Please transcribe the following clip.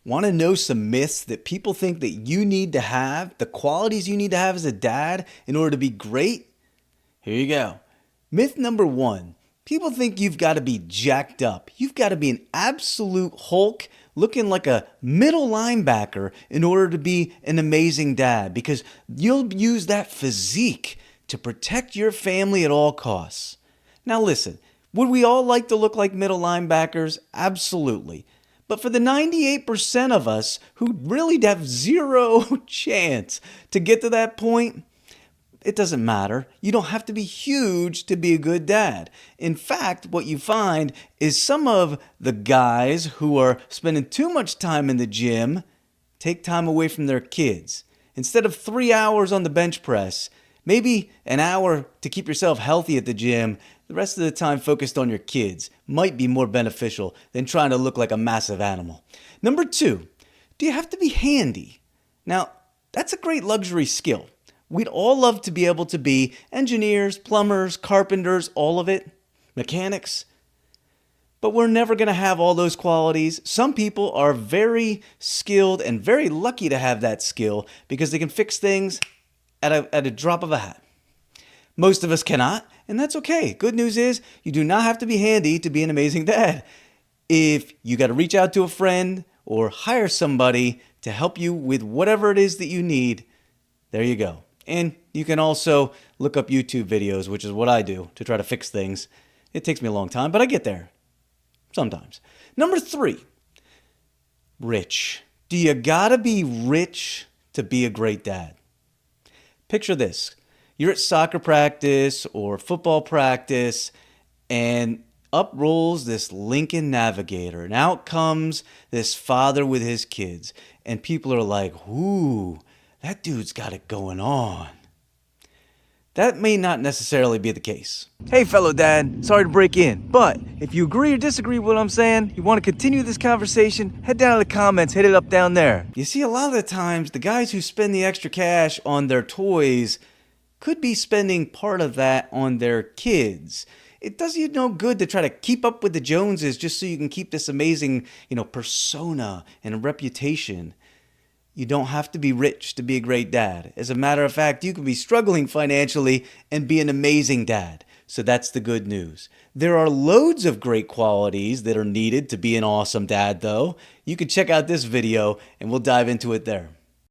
Want to know some myths that people think that you need to have, the qualities you need to have as a dad in order to be great? Here you go. Myth number one. People think you've got to be jacked up. You've got to be an absolute Hulk looking like a middle linebacker in order to be an amazing dad, because you'll use that physique to protect your family at all costs. Now listen, would we all like to look like middle linebackers? Absolutely. But for the 98% of us who really have zero chance to get to that point, it doesn't matter. You don't have to be huge to be a good dad. In fact, what you find is some of the guys who are spending too much time in the gym take time away from their kids. Instead of 3 hours on the bench press, maybe an hour to keep yourself healthy at the gym, the rest of the time focused on your kids might be more beneficial than trying to look like a massive animal. Number two, do you have to be handy? Now, that's a great luxury skill. We'd all love to be able to be engineers, plumbers, carpenters, all of it, mechanics. But we're never going to have all those qualities. Some people are very skilled and very lucky to have that skill because they can fix things at a drop of a hat. Most of us cannot, and that's okay. Good news is you do not have to be handy to be an amazing dad. If you got to reach out to a friend or hire somebody to help you with whatever it is that you need, there you go. And you can also look up YouTube videos, which is what I do to try to fix things. It takes me a long time, but I get there sometimes. Number three, rich. Do you gotta be rich to be a great dad? Picture this. You're at soccer practice or football practice, and up rolls this Lincoln Navigator, and out comes this father with his kids, and people are like, ooh, that dude's got it going on. That may not necessarily be the case. Hey fellow dad, sorry to break in, but if you agree or disagree with what I'm saying, you want to continue this conversation, head down to the comments, hit it up down there. You see, a lot of the times, the guys who spend the extra cash on their toys could be spending part of that on their kids. It does you no good to try to keep up with the Joneses just so you can keep this amazing, persona and reputation. You don't have to be rich to be a great dad. As a matter of fact, you can be struggling financially and be an amazing dad. So that's the good news. There are loads of great qualities that are needed to be an awesome dad, though. You can check out this video and we'll dive into it there.